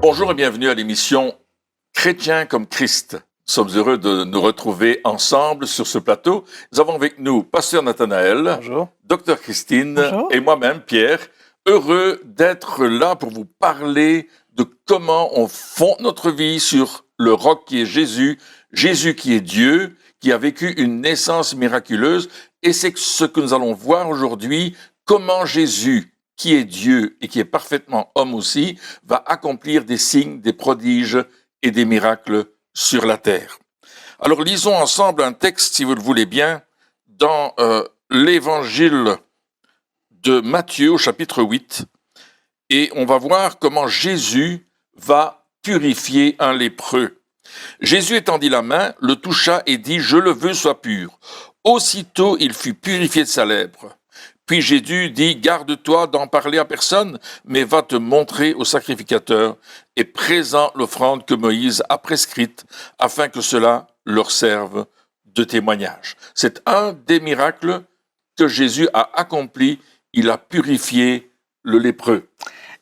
Bonjour et bienvenue à l'émission Chrétiens comme Christ. Nous sommes heureux de nous retrouver ensemble sur ce plateau. Nous avons avec nous Pasteur Nathanaël, Bonjour. Docteur Christine Bonjour. et moi-même, Pierre. Heureux d'être là pour vous parler de comment on fonde notre vie sur le roc qui est Jésus, Jésus qui est Dieu, qui a vécu une naissance miraculeuse. Et c'est ce que nous allons voir aujourd'hui, comment Jésus, qui est Dieu et qui est parfaitement homme aussi, va accomplir des signes, des prodiges et des miracles sur la terre. Alors lisons ensemble un texte, si vous le voulez bien, dans l'évangile de Matthieu au chapitre 8, et on va voir comment Jésus va purifier un lépreux. Jésus étendit la main, le toucha et dit « Je le veux, sois pur ». Aussitôt il fut purifié de sa lèpre. Puis Jésus dit, garde-toi d'en parler à personne, mais va te montrer au sacrificateur et présente l'offrande que Moïse a prescrite, afin que cela leur serve de témoignage. C'est un des miracles que Jésus a accompli. Il a purifié le lépreux.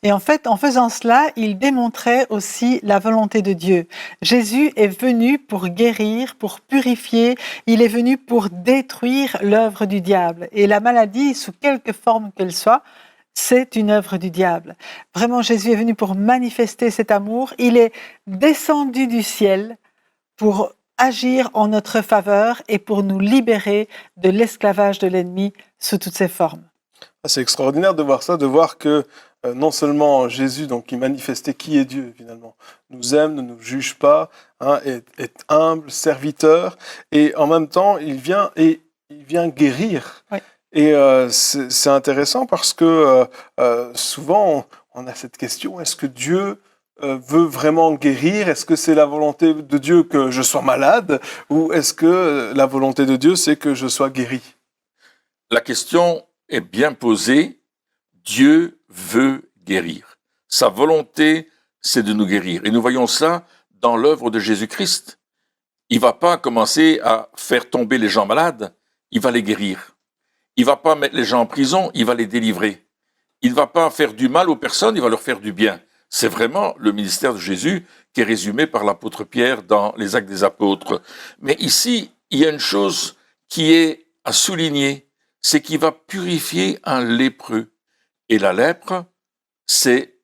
Et en fait, en faisant cela, il démontrait aussi la volonté de Dieu. Jésus est venu pour guérir, pour purifier, il est venu pour détruire l'œuvre du diable. Et la maladie, sous quelque forme qu'elle soit, c'est une œuvre du diable. Vraiment, Jésus est venu pour manifester cet amour. Il est descendu du ciel pour agir en notre faveur et pour nous libérer de l'esclavage de l'ennemi sous toutes ses formes. C'est extraordinaire de voir ça, de voir que non seulement Jésus, donc, qui manifestait qui est Dieu finalement, nous aime, ne nous juge pas, est humble, serviteur, et en même temps il vient guérir. Oui. Et c'est intéressant parce que souvent on a cette question, est-ce que Dieu veut vraiment guérir? Est-ce que c'est la volonté de Dieu que je sois malade? Ou est-ce que la volonté de Dieu c'est que je sois guéri? La question est bien posée. Dieu veut guérir. Sa volonté, c'est de nous guérir. Et nous voyons ça dans l'œuvre de Jésus-Christ. Il ne va pas commencer à faire tomber les gens malades, il va les guérir. Il ne va pas mettre les gens en prison, il va les délivrer. Il ne va pas faire du mal aux personnes, il va leur faire du bien. C'est vraiment le ministère de Jésus qui est résumé par l'apôtre Pierre dans les Actes des Apôtres. Mais ici, il y a une chose qui est à souligner, c'est qu'il va purifier un lépreux. Et la lèpre, c'est,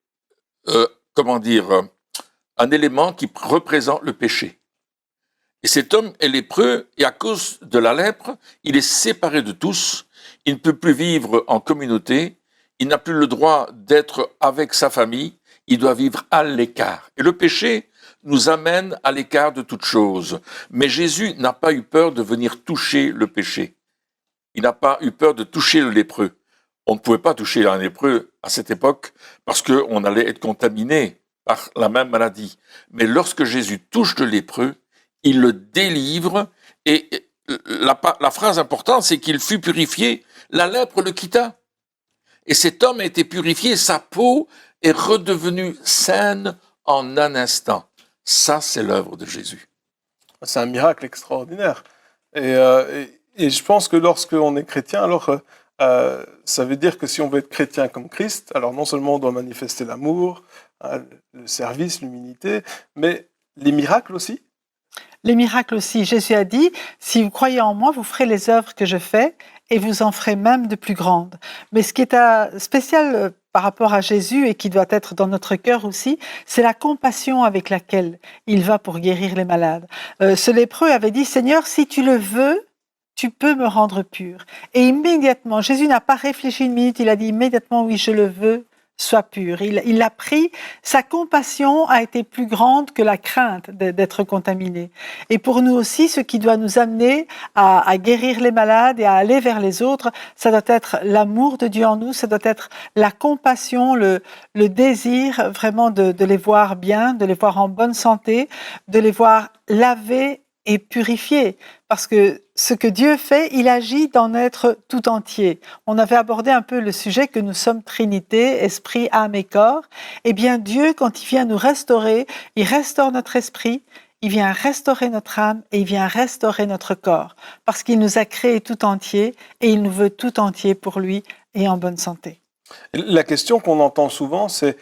un élément qui représente le péché. Et cet homme est lépreux, et à cause de la lèpre, il est séparé de tous, il ne peut plus vivre en communauté, il n'a plus le droit d'être avec sa famille, il doit vivre à l'écart. Et le péché nous amène à l'écart de toute chose. Mais Jésus n'a pas eu peur de venir toucher le péché. Il n'a pas eu peur de toucher le lépreux. On ne pouvait pas toucher un lépreux à cette époque parce qu'on allait être contaminé par la même maladie. Mais lorsque Jésus touche le lépreux, il le délivre et la phrase importante, c'est qu'il fut purifié, la lèpre le quitta. Et cet homme a été purifié, sa peau est redevenue saine en un instant. Ça, c'est l'œuvre de Jésus. C'est un miracle extraordinaire. Et je pense que lorsqu'on est chrétien, alors ça veut dire que si on veut être chrétien comme Christ, alors non seulement on doit manifester l'amour, le service, l'humilité, mais les miracles aussi. Les miracles aussi. Jésus a dit, si vous croyez en moi, vous ferez les œuvres que je fais et vous en ferez même de plus grandes. Mais ce qui est spécial par rapport à Jésus et qui doit être dans notre cœur aussi, c'est la compassion avec laquelle il va pour guérir les malades. Ce lépreux avait dit, Seigneur, si tu le veux, tu peux me rendre pur. Et immédiatement, Jésus n'a pas réfléchi une minute, il a dit immédiatement, oui, je le veux, sois pur. Il l'a pris, sa compassion a été plus grande que la crainte d'être contaminé. Et pour nous aussi, ce qui doit nous amener à guérir les malades et à aller vers les autres, ça doit être l'amour de Dieu en nous, ça doit être la compassion, le désir vraiment de les voir bien, de les voir en bonne santé, de les voir lavés et purifié. Parce que ce que Dieu fait, il agit dans notre tout entier. On avait abordé un peu le sujet que nous sommes Trinité, esprit, âme et corps. Eh bien, Dieu, quand il vient nous restaurer, il restaure notre esprit, il vient restaurer notre âme et il vient restaurer notre corps. Parce qu'il nous a créés tout entier et il nous veut tout entier pour lui et en bonne santé. La question qu'on entend souvent, c'est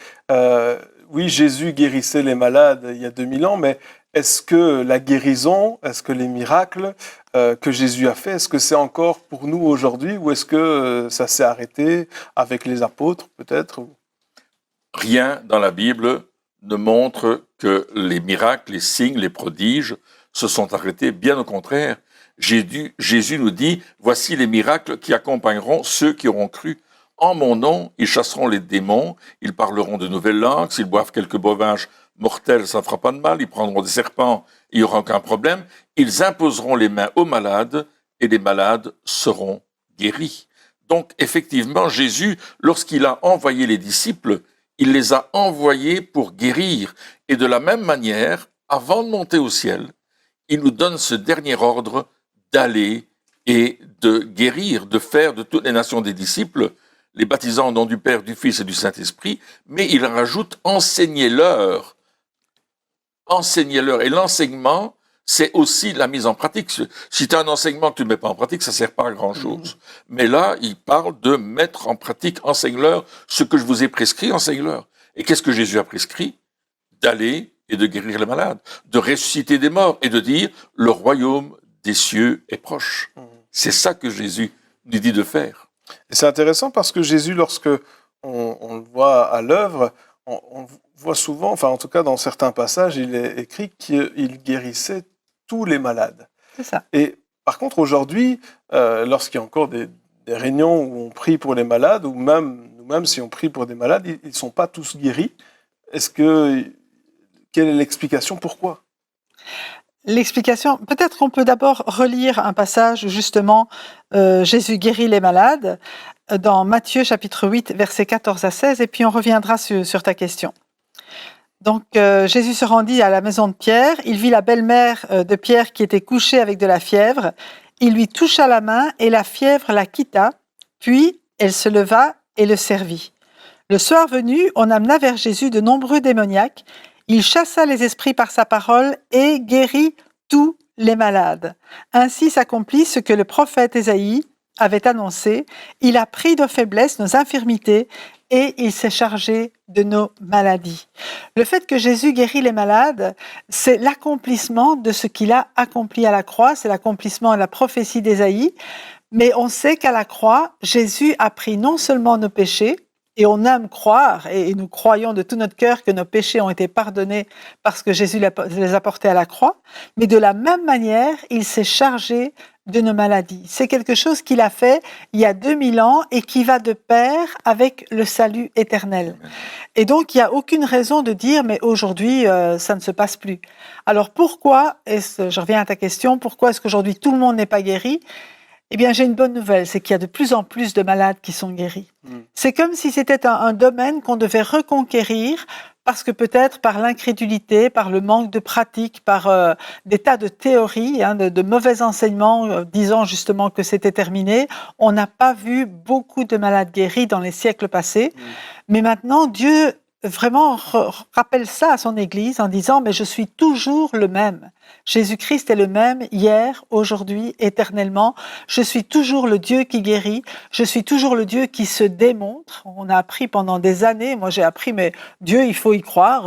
oui, Jésus guérissait les malades il y a 2000 ans, mais est-ce que la guérison, est-ce que les miracles que Jésus a fait, est-ce que c'est encore pour nous aujourd'hui ou est-ce que ça s'est arrêté avec les apôtres peut-être? Rien dans la Bible ne montre que les miracles, les signes, les prodiges se sont arrêtés. Bien au contraire, Jésus nous dit, voici les miracles qui accompagneront ceux qui auront cru. En mon nom, ils chasseront les démons, ils parleront de nouvelles langues, s'ils boivent quelques breuvages mortels, ça ne fera pas de mal, ils prendront des serpents, il n'y aura aucun problème. Ils imposeront les mains aux malades et les malades seront guéris. Donc, effectivement, Jésus, lorsqu'il a envoyé les disciples, il les a envoyés pour guérir. Et de la même manière, avant de monter au ciel, il nous donne ce dernier ordre d'aller et de guérir, de faire de toutes les nations des disciples, les baptisant au nom du Père, du Fils et du Saint-Esprit, mais il rajoute « enseignez-leur ». Enseignez-leur. Et l'enseignement, c'est aussi la mise en pratique. Si tu as un enseignement que tu ne mets pas en pratique, ça ne sert pas à grand-chose. Mais là, il parle de mettre en pratique, enseigne-leur ce que je vous ai prescrit, enseigne-leur. Et qu'est-ce que Jésus a prescrit? D'aller et de guérir les malades, de ressusciter des morts et de dire « le royaume des cieux est proche ». C'est ça que Jésus nous dit de faire. Et c'est intéressant parce que Jésus, lorsque on le voit à l'œuvre, on voit souvent, enfin en tout cas dans certains passages, il est écrit qu'il guérissait tous les malades. C'est ça. Et par contre, aujourd'hui, lorsqu'il y a encore des réunions où on prie pour les malades, ou même nous-mêmes, si on prie pour des malades, ils ne sont pas tous guéris. Quelle est l'explication? Pourquoi? L'explication, peut-être qu'on peut d'abord relire un passage où justement Jésus guérit les malades dans Matthieu chapitre 8, versets 14 à 16, et puis on reviendra sur ta question. Donc Jésus se rendit à la maison de Pierre, il vit la belle-mère de Pierre qui était couchée avec de la fièvre, il lui toucha la main et la fièvre la quitta, puis elle se leva et le servit. Le soir venu, on amena vers Jésus de nombreux démoniaques. Il chassa les esprits par sa parole et guérit tous les malades. Ainsi s'accomplit ce que le prophète Ésaïe avait annoncé. Il a pris nos faiblesses, nos infirmités, et il s'est chargé de nos maladies. Le fait que Jésus guérit les malades, c'est l'accomplissement de ce qu'il a accompli à la croix, c'est l'accomplissement de la prophétie d'Ésaïe. Mais on sait qu'à la croix, Jésus a pris non seulement nos péchés, et on aime croire, et nous croyons de tout notre cœur que nos péchés ont été pardonnés parce que Jésus les a portés à la croix, mais de la même manière, il s'est chargé de nos maladies. C'est quelque chose qu'il a fait il y a 2000 ans et qui va de pair avec le salut éternel. Et donc, il n'y a aucune raison de dire, mais aujourd'hui, ça ne se passe plus. Alors pourquoi, je reviens à ta question, pourquoi est-ce qu'aujourd'hui tout le monde n'est pas guéri? Eh bien, j'ai une bonne nouvelle, c'est qu'il y a de plus en plus de malades qui sont guéris. C'est comme si c'était un domaine qu'on devait reconquérir parce que peut-être par l'incrédulité, par le manque de pratique, par des tas de théories, de mauvais enseignements disant justement que c'était terminé, on n'a pas vu beaucoup de malades guéris dans les siècles passés. Mais maintenant, Dieu vraiment rappelle ça à son Église en disant « mais je suis toujours le même ». Jésus-Christ est le même hier, aujourd'hui, éternellement. Je suis toujours le Dieu qui guérit. Je suis toujours le Dieu qui se démontre. On a appris pendant des années, moi j'ai appris, mais Dieu, il faut y croire,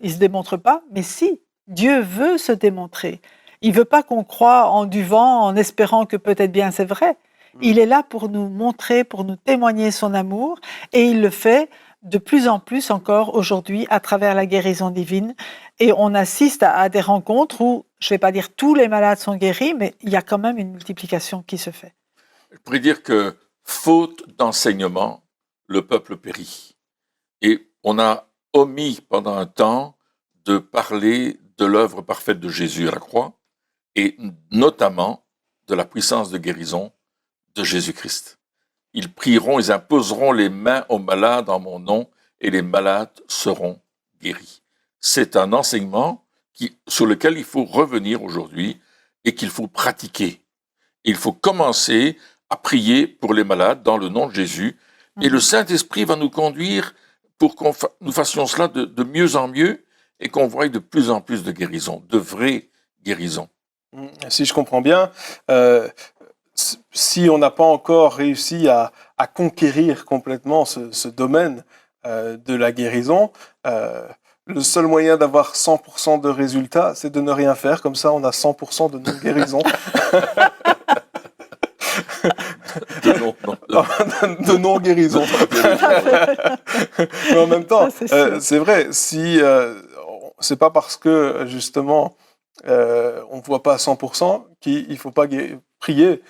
il ne se démontre pas. Mais si, Dieu veut se démontrer. Il ne veut pas qu'on croie en du vent, en espérant que peut-être bien c'est vrai. Il est là pour nous montrer, pour nous témoigner son amour, et il le fait de plus en plus encore aujourd'hui à travers la guérison divine. Et on assiste à des rencontres où, je ne vais pas dire tous les malades sont guéris, mais il y a quand même une multiplication qui se fait. Je pourrais dire que, faute d'enseignement, le peuple périt. Et on a omis pendant un temps de parler de l'œuvre parfaite de Jésus à la croix, et notamment de la puissance de guérison de Jésus-Christ. Ils prieront, ils imposeront les mains aux malades en mon nom, et les malades seront guéris. C'est un enseignement sur lequel il faut revenir aujourd'hui et qu'il faut pratiquer. Il faut commencer à prier pour les malades dans le nom de Jésus, et le Saint-Esprit va nous conduire pour que nous fassions cela de mieux en mieux et qu'on voie de plus en plus de guérisons, de vraies guérisons. Si je comprends bien, si on n'a pas encore réussi à conquérir complètement ce domaine de la guérison, le seul moyen d'avoir 100% de résultats, c'est de ne rien faire. Comme ça, on a 100% de non-guérison. De non-guérison. Mais en même temps, c'est vrai, si c'est pas parce que justement on voit pas à 100% qu'il faut pas prier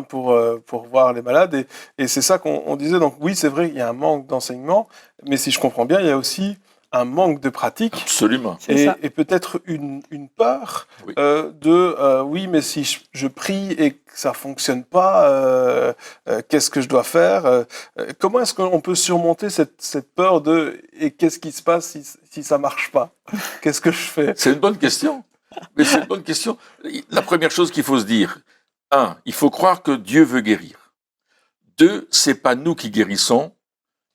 pour voir les malades. Et c'est ça qu'on disait. Donc oui, c'est vrai, il y a un manque d'enseignement, mais si je comprends bien, il y a aussi un manque de pratique. Absolument. Et peut-être une peur Oui. Oui, mais si je prie et que ça fonctionne pas, qu'est-ce que je dois faire? Comment est-ce qu'on peut surmonter cette peur et qu'est-ce qui se passe si ça marche pas? Qu'est-ce que je fais? C'est une bonne question. Mais c'est une bonne question. La première chose qu'il faut se dire, 1, il faut croire que Dieu veut guérir. 2, c'est pas nous qui guérissons,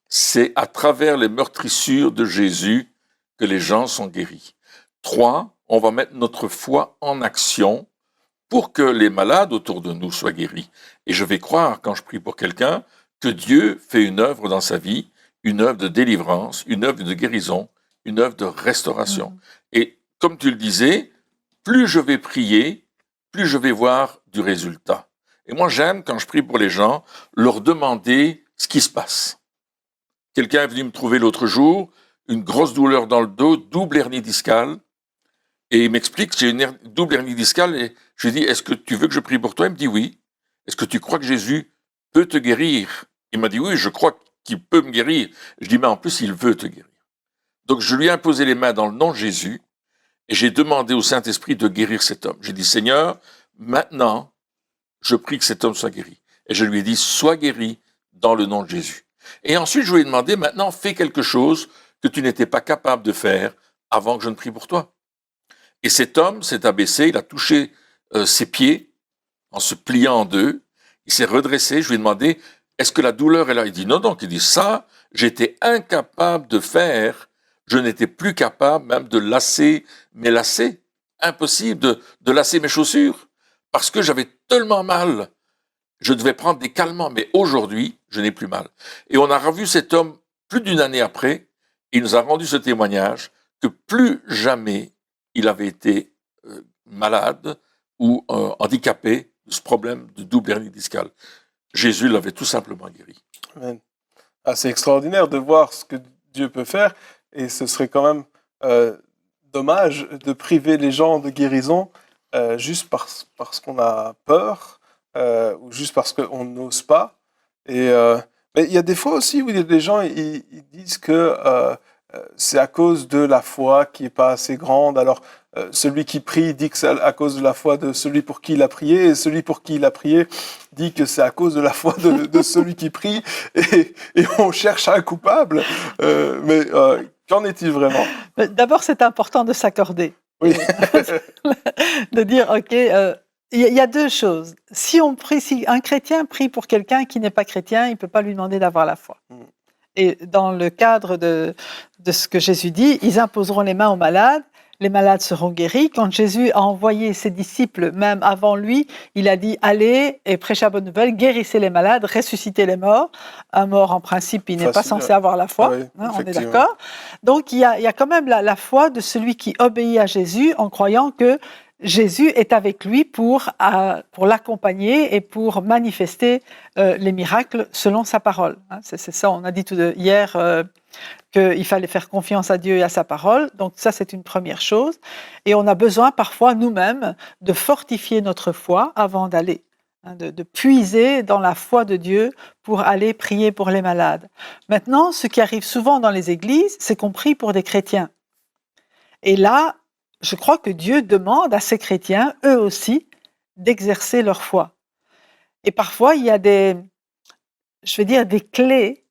c'est à travers les meurtrissures de Jésus que les gens sont guéris. 3, on va mettre notre foi en action pour que les malades autour de nous soient guéris. Et je vais croire, quand je prie pour quelqu'un, que Dieu fait une œuvre dans sa vie, une œuvre de délivrance, une œuvre de guérison, une œuvre de restauration. Et comme tu le disais, plus je vais prier, plus je vais voir du résultat. Et moi, j'aime, quand je prie pour les gens, leur demander ce qui se passe. Quelqu'un est venu me trouver l'autre jour, une grosse douleur dans le dos, double hernie discale, et il m'explique que j'ai une double hernie discale, et je lui dis, est-ce que tu veux que je prie pour toi? Il me dit oui. Est-ce que tu crois que Jésus peut te guérir? Il m'a dit oui, je crois qu'il peut me guérir. Je dis, mais en plus, il veut te guérir. Donc, je lui ai imposé les mains dans le nom de Jésus, et j'ai demandé au Saint-Esprit de guérir cet homme. J'ai dit, Seigneur, maintenant, je prie que cet homme soit guéri. Et je lui ai dit, sois guéri dans le nom de Jésus. Et ensuite, je lui ai demandé, maintenant, fais quelque chose que tu n'étais pas capable de faire avant que je ne prie pour toi. Et cet homme s'est abaissé, il a touché ses pieds en se pliant en deux. Il s'est redressé, je lui ai demandé, est-ce que la douleur est là? Il dit, non, donc il dit, ça, j'étais incapable de faire. Je n'étais plus capable même de lasser mes lacets. Impossible de lasser mes chaussures parce que j'avais tellement mal. Je devais prendre des calmants, mais aujourd'hui, je n'ai plus mal. Et on a revu cet homme plus d'une année après. Il nous a rendu ce témoignage que plus jamais il avait été malade ou handicapé de ce problème de double hernie discale. Jésus l'avait tout simplement guéri. Amen. C'est extraordinaire de voir ce que Dieu peut faire, et ce serait quand même dommage de priver les gens de guérison juste parce qu'on a peur ou juste parce qu'on n'ose pas. Mais il y a des fois aussi où les gens ils disent que c'est à cause de la foi qui n'est pas assez grande. Alors, celui qui prie dit que c'est à cause de la foi de celui pour qui il a prié, et celui pour qui il a prié dit que c'est à cause de la foi de celui qui prie, et on cherche un coupable. Mais qu'en est-il vraiment? D'abord, c'est important de s'accorder. Oui. De dire, OK, il y a deux choses. Si un chrétien prie pour quelqu'un qui n'est pas chrétien, il ne peut pas lui demander d'avoir la foi. Et dans le cadre de ce que Jésus dit, ils imposeront les mains aux malades, les malades seront guéris. Quand Jésus a envoyé ses disciples, même avant lui, il a dit, allez et prêchez la bonne nouvelle, guérissez les malades, ressuscitez les morts. Un mort, en principe, il n'est pas censé avoir la foi, oui, on est d'accord. Donc, il y a quand même la foi de celui qui obéit à Jésus en croyant que Jésus est avec lui pour l'accompagner et pour manifester les miracles selon sa parole. C'est ça, on a dit hier qu'il fallait faire confiance à Dieu et à sa parole. Donc ça, c'est une première chose. Et on a besoin parfois nous-mêmes de fortifier notre foi avant d'aller, de puiser dans la foi de Dieu pour aller prier pour les malades. Maintenant, ce qui arrive souvent dans les églises, c'est qu'on prie pour des chrétiens. Et là, je crois que Dieu demande à ces chrétiens, eux aussi, d'exercer leur foi. Et parfois, il y a des clés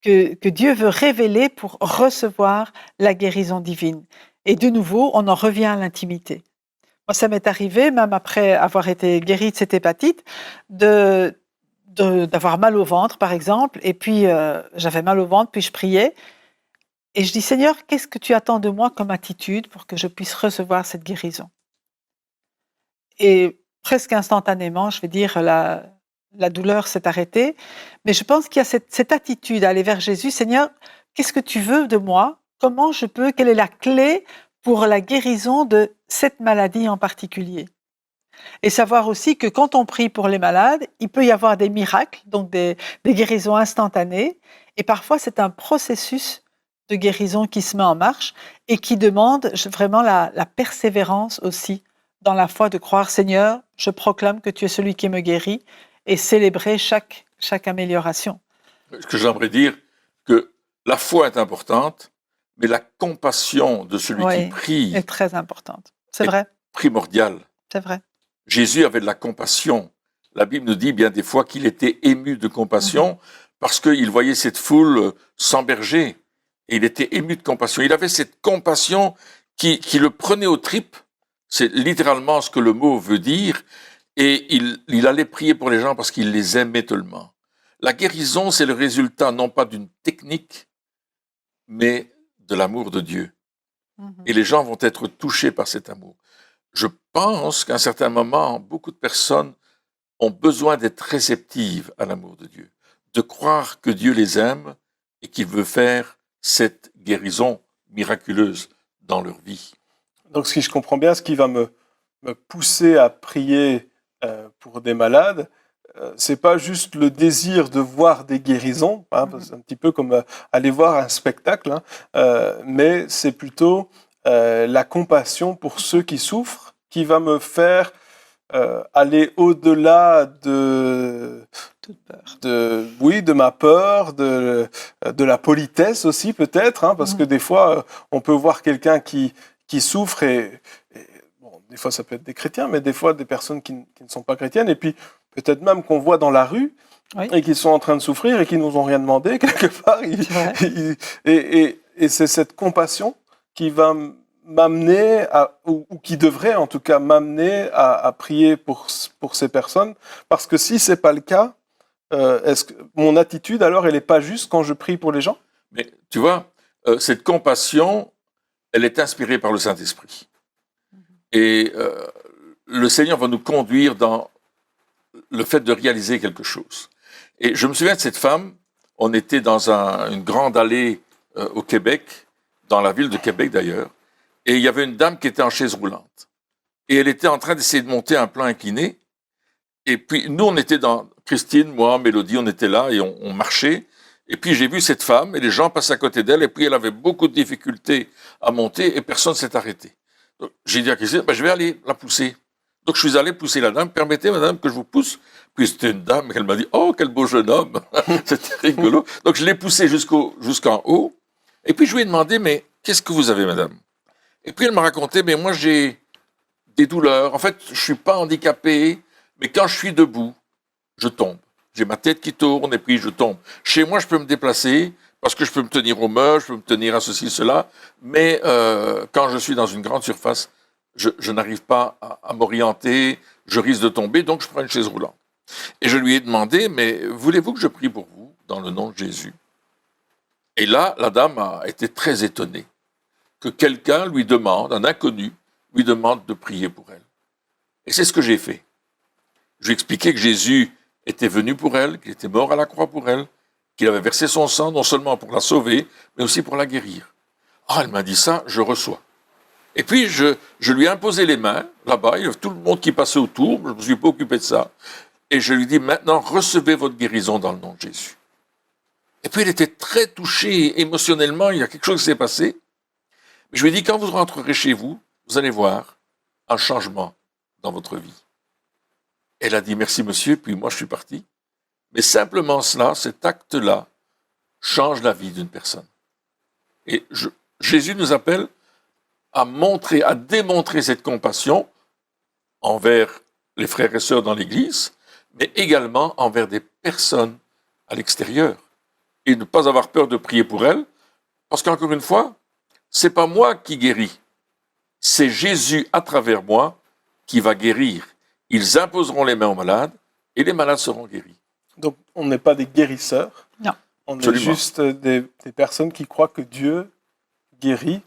que Dieu veut révéler pour recevoir la guérison divine. Et de nouveau, on en revient à l'intimité. Moi, ça m'est arrivé, même après avoir été guérie de cette hépatite, d'avoir mal au ventre, par exemple, et puis j'avais mal au ventre, puis je priais, et je dis, Seigneur, qu'est-ce que tu attends de moi comme attitude pour que je puisse recevoir cette guérison? Et presque instantanément, je vais dire, la douleur s'est arrêtée. Mais je pense qu'il y a cette attitude à aller vers Jésus. Seigneur, qu'est-ce que tu veux de moi quelle est la clé pour la guérison de cette maladie en particulier. Et savoir aussi que quand on prie pour les malades, il peut y avoir des miracles, donc des guérisons instantanées. Et parfois, c'est un processus de guérison qui se met en marche et qui demande vraiment la persévérance aussi dans la foi de croire, Seigneur, je proclame que tu es celui qui me guérit et célébrer chaque amélioration. Ce que j'aimerais dire, que la foi est importante, mais la compassion de celui qui prie est très importante. C'est est vrai. primordiale. C'est vrai. Jésus avait de la compassion. La Bible nous dit bien des fois qu'il était ému de compassion parce qu'il voyait cette foule s'emberger. Et il était ému de compassion. Il avait cette compassion qui le prenait aux tripes. C'est littéralement ce que le mot veut dire. Et il allait prier pour les gens parce qu'il les aimait tellement. La guérison, c'est le résultat non pas d'une technique, mais de l'amour de Dieu. Et les gens vont être touchés par cet amour. Je pense qu'à un certain moment, beaucoup de personnes ont besoin d'être réceptives à l'amour de Dieu, de croire que Dieu les aime et qu'il veut faire cette guérison miraculeuse dans leur vie. Donc, si je comprends bien, ce qui va me pousser à prier pour des malades, c'est pas juste le désir de voir des guérisons, c'est un petit peu comme aller voir un spectacle, mais c'est plutôt la compassion pour ceux qui souffrent qui va me faire aller au-delà de ma peur, de la politesse aussi peut-être, parce que des fois on peut voir quelqu'un qui souffre et bon, des fois ça peut être des chrétiens, mais des fois des personnes qui ne sont pas chrétiennes, et puis peut-être même qu'on voit dans la rue et qui sont en train de souffrir et qui nous ont rien demandé quelque part. Et c'est cette compassion qui va m'amener ou qui devrait en tout cas m'amener à prier pour ces personnes, parce que si c'est pas le cas, est-ce que mon attitude alors elle est pas juste quand je prie pour les gens? Mais tu vois, cette compassion, elle est inspirée par le Saint-Esprit. Et le Seigneur va nous conduire dans le fait de réaliser quelque chose. Et je me souviens de cette femme, on était dans une grande allée au Québec, dans la ville de Québec d'ailleurs, et il y avait une dame qui était en chaise roulante. Et elle était en train d'essayer de monter un plan incliné. Et puis nous, on était Christine, moi, Mélodie, on était là et on marchait. Et puis j'ai vu cette femme et les gens passaient à côté d'elle, et puis elle avait beaucoup de difficultés à monter et personne ne s'est arrêté. Donc, j'ai dit à Christine, je vais aller la pousser. Donc je suis allé pousser la dame. Permettez, madame, que je vous pousse. Puis c'était une dame, elle m'a dit, oh, quel beau jeune homme. C'était rigolo. Donc je l'ai poussé jusqu'en haut. Et puis je lui ai demandé, mais qu'est-ce que vous avez, madame? Et puis elle m'a raconté, mais moi j'ai des douleurs. En fait, je suis pas handicapé, mais quand je suis debout, je tombe. J'ai ma tête qui tourne et puis je tombe. Chez moi, je peux me déplacer parce que je peux me tenir au mur, je peux me tenir à ceci, cela. Mais quand je suis dans une grande surface, je n'arrive pas à m'orienter, je risque de tomber, donc je prends une chaise roulante. Et je lui ai demandé, mais voulez-vous que je prie pour vous dans le nom de Jésus? Et là, la dame a été très étonnée que quelqu'un lui demande, un inconnu, lui demande de prier pour elle. Et c'est ce que j'ai fait. Je lui ai expliqué que Jésus était venu pour elle, qu'il était mort à la croix pour elle, qu'il avait versé son sang non seulement pour la sauver, mais aussi pour la guérir. Ah, elle m'a dit ça, je reçois. Et puis, je lui ai imposé les mains, là-bas, il y avait tout le monde qui passait autour, je ne me suis pas occupé de ça. Et je lui ai dit, maintenant, recevez votre guérison dans le nom de Jésus. Et puis, elle était très touchée émotionnellement, il y a quelque chose qui s'est passé. Je lui ai dit, quand vous rentrerez chez vous, vous allez voir un changement dans votre vie. Elle a dit, merci monsieur, puis moi je suis parti. Mais simplement cela, cet acte-là, change la vie d'une personne. Et Jésus nous appelle à montrer, à démontrer cette compassion envers les frères et sœurs dans l'Église, mais également envers des personnes à l'extérieur. Et ne pas avoir peur de prier pour elles, parce qu'encore une fois, c'est pas moi qui guéris, c'est Jésus à travers moi qui va guérir. Ils imposeront les mains aux malades et les malades seront guéris. Donc, on n'est pas des guérisseurs. Non. On est juste des personnes qui croient que Dieu guérit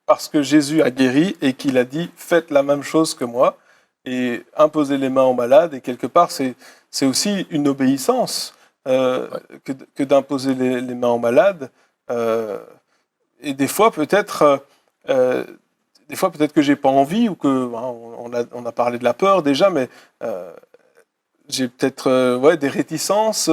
parce que Jésus a guéri et qu'il a dit « faites la même chose que moi » et imposer les mains aux malades. Et quelque part, c'est aussi une obéissance que d'imposer les mains aux malades. et des fois peut-être que j'ai pas envie, ou que on a parlé de la peur déjà, mais j'ai peut-être des réticences,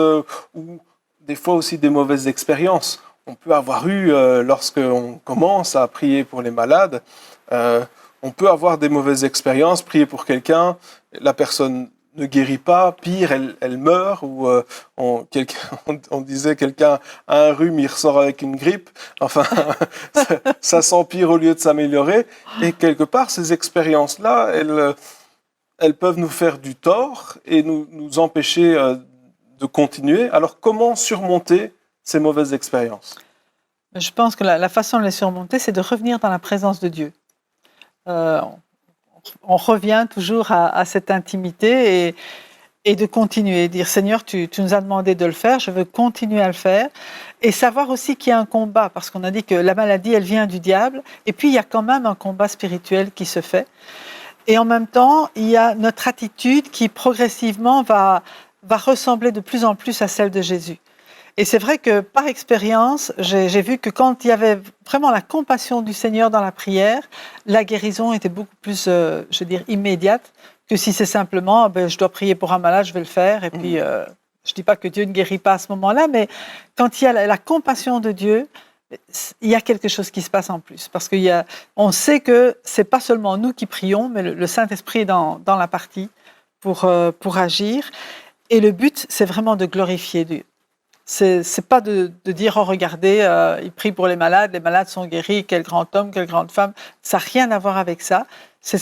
ou des fois aussi des mauvaises expériences. On peut avoir eu, lorsqu'on commence à prier pour les malades, on peut avoir des mauvaises expériences, prier pour quelqu'un, la personne ne guérit pas, pire, elle meurt, ou on disait quelqu'un a un rhume, il ressort avec une grippe, enfin, ça s'empire au lieu de s'améliorer, et quelque part, ces expériences-là, elles peuvent nous faire du tort et nous empêcher de continuer. Alors, comment surmonter ces mauvaises expériences? Je pense que la façon de les surmonter, c'est de revenir dans la présence de Dieu. On revient toujours à cette intimité et de continuer, dire Seigneur, tu nous as demandé de le faire, je veux continuer à le faire, et savoir aussi qu'il y a un combat, parce qu'on a dit que la maladie, elle vient du diable, et puis il y a quand même un combat spirituel qui se fait, et en même temps, il y a notre attitude qui progressivement va ressembler de plus en plus à celle de Jésus. Et c'est vrai que par expérience, j'ai vu que quand il y avait vraiment la compassion du Seigneur dans la prière, la guérison était beaucoup plus, immédiate, que si c'est simplement, je dois prier pour un malade, je vais le faire. Et puis, je ne dis pas que Dieu ne guérit pas à ce moment-là, mais quand il y a la compassion de Dieu, il y a quelque chose qui se passe en plus. Parce qu'on sait que ce n'est pas seulement nous qui prions, mais le Saint-Esprit est dans la partie pour agir. Et le but, c'est vraiment de glorifier Dieu. C'est pas de dire, oh regardez, il prie pour les malades sont guéris, quel grand homme, quelle grande femme. Ça n'a rien à voir avec ça. C'est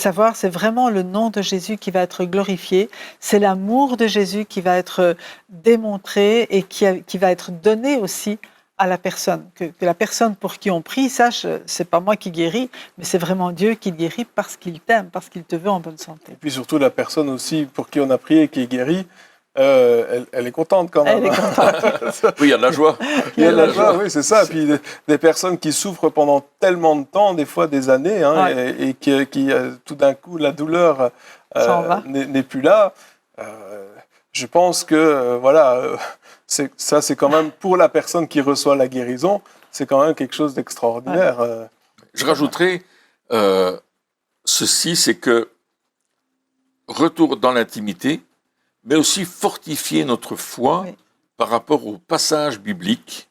vraiment le nom de Jésus qui va être glorifié. C'est l'amour de Jésus qui va être démontré et qui va être donné aussi à la personne. Que la personne pour qui on prie sache, c'est pas moi qui guéris, mais c'est vraiment Dieu qui guérit parce qu'il t'aime, parce qu'il te veut en bonne santé. Et puis surtout la personne aussi pour qui on a prié et qui est guérie, elle est contente quand même. Elle est contente. Oui, il y a de la joie. Il y a de la joie, oui, c'est ça. Puis des personnes qui souffrent pendant tellement de temps, des fois des années, et qui tout d'un coup, la douleur n'est plus là. Je pense que, c'est quand même, pour la personne qui reçoit la guérison, c'est quand même quelque chose d'extraordinaire. Je rajouterai ceci, c'est que retour dans l'intimité, mais aussi fortifier notre foi par rapport aux passages bibliques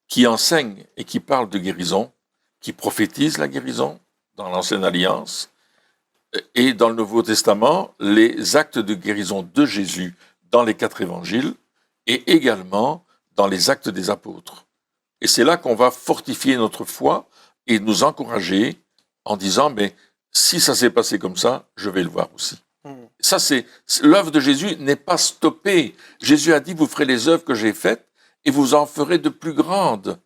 qui enseignent et qui parlent de guérison, qui prophétisent la guérison dans l'Ancienne Alliance et dans le Nouveau Testament, les actes de guérison de Jésus dans les 4 évangiles et également dans les actes des apôtres. Et c'est là qu'on va fortifier notre foi et nous encourager en disant, mais si ça s'est passé comme ça, je vais le voir aussi. Ça, l'œuvre de Jésus n'est pas stoppée. Jésus a dit, vous ferez les œuvres que j'ai faites et vous en ferez de plus grandes.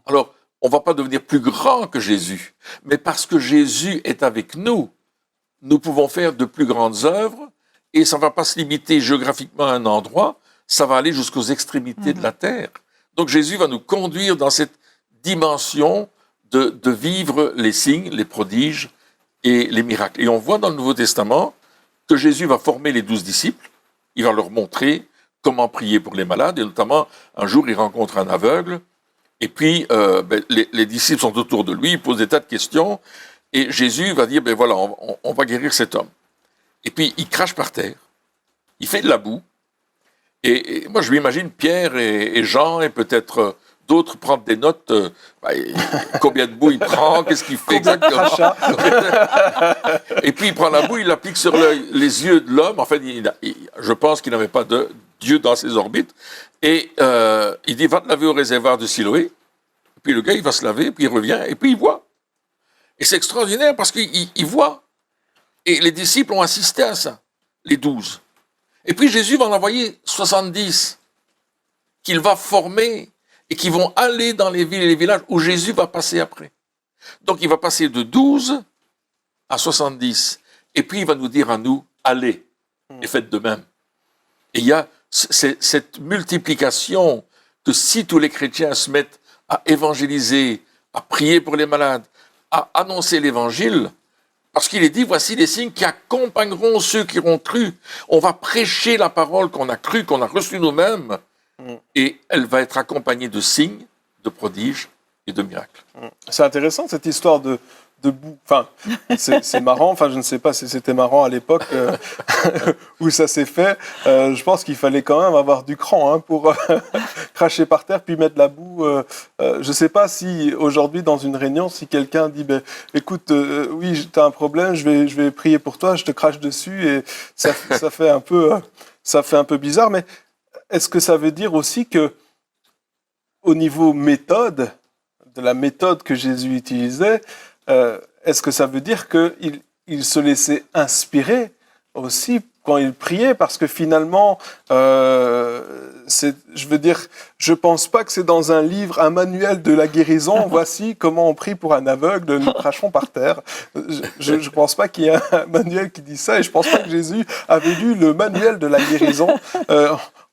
Alors, on ne va pas devenir plus grand que Jésus, mais parce que Jésus est avec nous, nous pouvons faire de plus grandes œuvres et ça ne va pas se limiter géographiquement à un endroit, ça va aller jusqu'aux extrémités de la terre. Donc Jésus va nous conduire dans cette dimension de vivre les signes, les prodiges et les miracles. Et on voit dans le Nouveau Testament que Jésus va former les 12 disciples, il va leur montrer comment prier pour les malades, et notamment, un jour, il rencontre un aveugle, et puis les disciples sont autour de lui, ils posent des tas de questions, et Jésus va dire, on va guérir cet homme. Et puis, il crache par terre, il fait de la boue, et moi, je m'imagine Pierre et Jean, et peut-être d'autres prendre des notes, combien de boue il prend, qu'est-ce qu'il fait exactement. Et puis il prend la boue, il l'applique sur les yeux de l'homme. En fait, je pense qu'il n'avait pas de Dieu dans ses orbites. Et il dit, va te laver au réservoir de Siloé. Et puis le gars, il va se laver, puis il revient, et puis il voit. Et c'est extraordinaire parce qu'il voit. Et les disciples ont assisté à ça, les 12. Et puis Jésus va en envoyer 70 qu'il va former et qui vont aller dans les villes et les villages où Jésus va passer après. Donc il va passer de 12 à 70. Et puis il va nous dire à nous, allez et faites de même. Et il y a cette multiplication que si tous les chrétiens se mettent à évangéliser, à prier pour les malades, à annoncer l'évangile, parce qu'il est dit, voici les signes qui accompagneront ceux qui auront cru. On va prêcher la parole qu'on a crue, qu'on a reçue nous-mêmes, et elle va être accompagnée de signes, de prodiges et de miracles. C'est intéressant cette histoire de boue. Enfin, c'est marrant. Enfin, je ne sais pas si c'était marrant à l'époque où ça s'est fait. Je pense qu'il fallait quand même avoir du cran pour cracher par terre puis mettre la boue. Je ne sais pas si aujourd'hui dans une réunion, si quelqu'un dit écoute, oui, tu as un problème, je vais prier pour toi, je te crache dessus et ça fait un peu bizarre. Mais est-ce que ça veut dire aussi que au niveau méthode, de la méthode que Jésus utilisait, est-ce que ça veut dire qu'il se laissait inspirer aussi quand il priait? Parce que finalement, je pense pas que c'est dans un livre, un manuel de la guérison, voici comment on prie pour un aveugle, nous crachons par terre. Je pense pas qu'il y ait un manuel qui dit ça, et je pense pas que Jésus avait lu le manuel de la guérison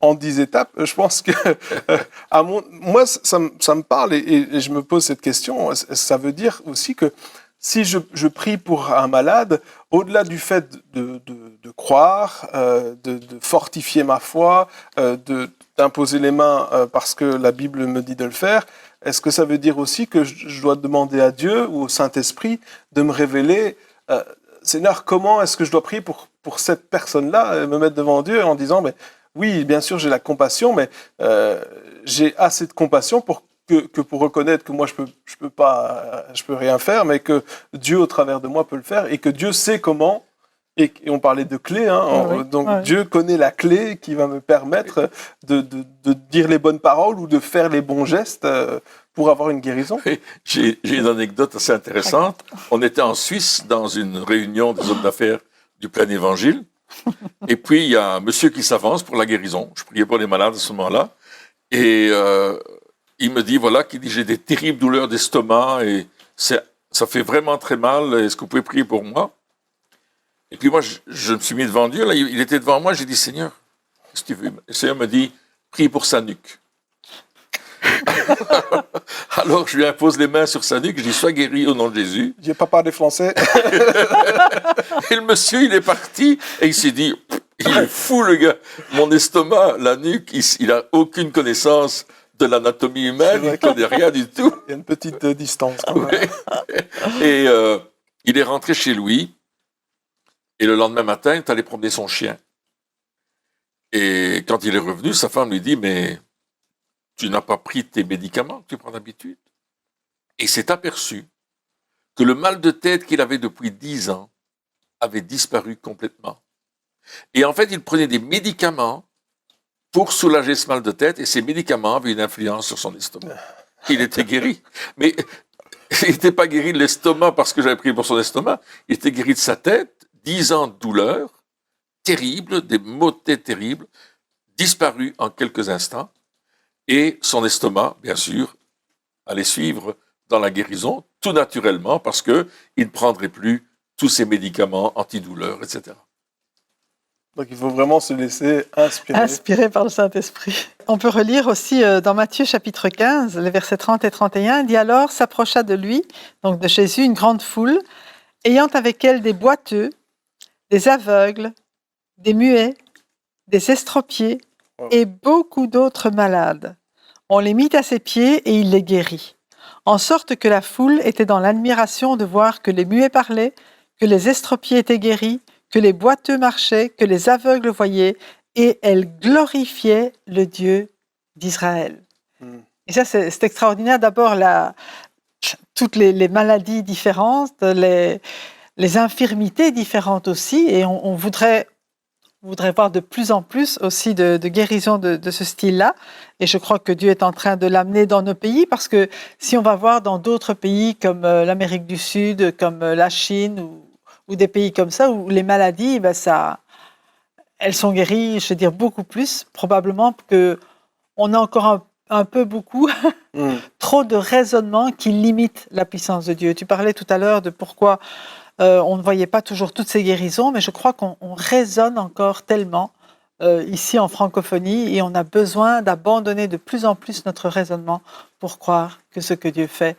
en 10 étapes. Je pense que, moi, ça me parle, et je me pose cette question. Ça veut dire aussi que si je prie pour un malade, au-delà du fait de croire, de fortifier ma foi, d'imposer les mains parce que la Bible me dit de le faire, est-ce que ça veut dire aussi que je dois demander à Dieu ou au Saint-Esprit de me révéler, Seigneur, comment est-ce que je dois prier pour cette personne-là, me mettre devant Dieu en disant, oui, bien sûr, j'ai la compassion, mais j'ai assez de compassion pour reconnaître que moi je peux rien faire, mais que Dieu au travers de moi peut le faire, et que Dieu sait comment. Et on parlait de clé, donc Dieu connaît la clé qui va me permettre de dire les bonnes paroles ou de faire les bons gestes pour avoir une guérison. J'ai une anecdote assez intéressante. On était en Suisse dans une réunion des hommes d'affaires du plein évangile, et puis il y a un monsieur qui s'avance pour la guérison. Je priais pour les malades à ce moment-là, et il me dit, qu'il dit, j'ai des terribles douleurs d'estomac et ça fait vraiment très mal. Est-ce que vous pouvez prier pour moi? Et puis moi, je me suis mis devant Dieu. Là, il était devant moi. J'ai dit, Seigneur, qu'est-ce que tu veux? Le Seigneur me dit, prie pour sa nuque. Alors, je lui impose les mains sur sa nuque. Je dis, sois guéri au nom de Jésus. J'ai pas parlé français. Et le monsieur, il est parti et il s'est dit, il est fou, le gars. Mon estomac, la nuque, il a aucune connaissance de l'anatomie humaine, il ne connaît rien du tout. Il y a une petite distance. Quand même. Et il est rentré chez lui, et le lendemain matin, il est allé promener son chien. Et quand il est revenu, sa femme lui dit, mais tu n'as pas pris tes médicaments que tu prends d'habitude? Et il s'est aperçu que le mal de tête qu'il avait depuis 10 ans avait disparu complètement. Et en fait, il prenait des médicaments pour soulager ce mal de tête, et ces médicaments avaient une influence sur son estomac. Il était guéri. Mais il n'était pas guéri de l'estomac parce que j'avais pris pour son estomac. Il était guéri de sa tête, 10 ans de douleur terribles, des maux de tête terribles, disparus en quelques instants. Et son estomac, bien sûr, allait suivre dans la guérison, tout naturellement, parce qu'il ne prendrait plus tous ces médicaments antidouleurs, etc. Donc il faut vraiment se laisser inspirer. Inspiré par le Saint-Esprit. On peut relire aussi dans Matthieu chapitre 15, les versets 30 et 31, il dit alors s'approcha de lui, donc de Jésus, une grande foule, ayant avec elle des boiteux, des aveugles, des muets, des estropiés et beaucoup d'autres malades. On les mit à ses pieds et il les guérit. En sorte que la foule était dans l'admiration de voir que les muets parlaient, que les estropiés étaient guéris, que les boiteux marchaient, que les aveugles voyaient, et elle glorifiait le Dieu d'Israël. Et ça, c'est extraordinaire. D'abord, toutes les maladies différentes, les infirmités différentes aussi, et on voudrait voir de plus en plus aussi de guérison de ce style-là. Et je crois que Dieu est en train de l'amener dans nos pays, parce que si on va voir dans d'autres pays comme l'Amérique du Sud, comme la Chine, ou des pays comme ça, où les maladies, elles sont guéries, je veux dire, beaucoup plus, probablement qu'on a encore beaucoup, trop de raisonnements qui limitent la puissance de Dieu. Tu parlais tout à l'heure de pourquoi on ne voyait pas toujours toutes ces guérisons, mais je crois qu'on raisonne encore tellement ici en francophonie, et on a besoin d'abandonner de plus en plus notre raisonnement pour croire que ce que Dieu fait,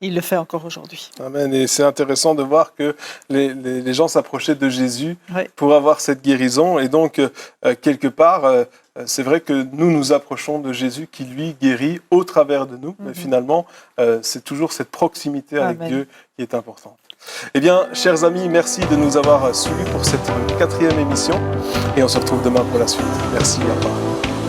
il le fait encore aujourd'hui. Amen. Et c'est intéressant de voir que les gens s'approchaient de Jésus pour avoir cette guérison. Et donc, quelque part, C'est vrai que nous nous approchons de Jésus qui, lui, guérit au travers de nous, mais finalement, c'est toujours cette proximité avec Amen. Dieu qui est importante. Eh bien, chers amis, merci de nous avoir suivis pour cette 4e émission et on se retrouve demain pour la suite. Merci, au revoir.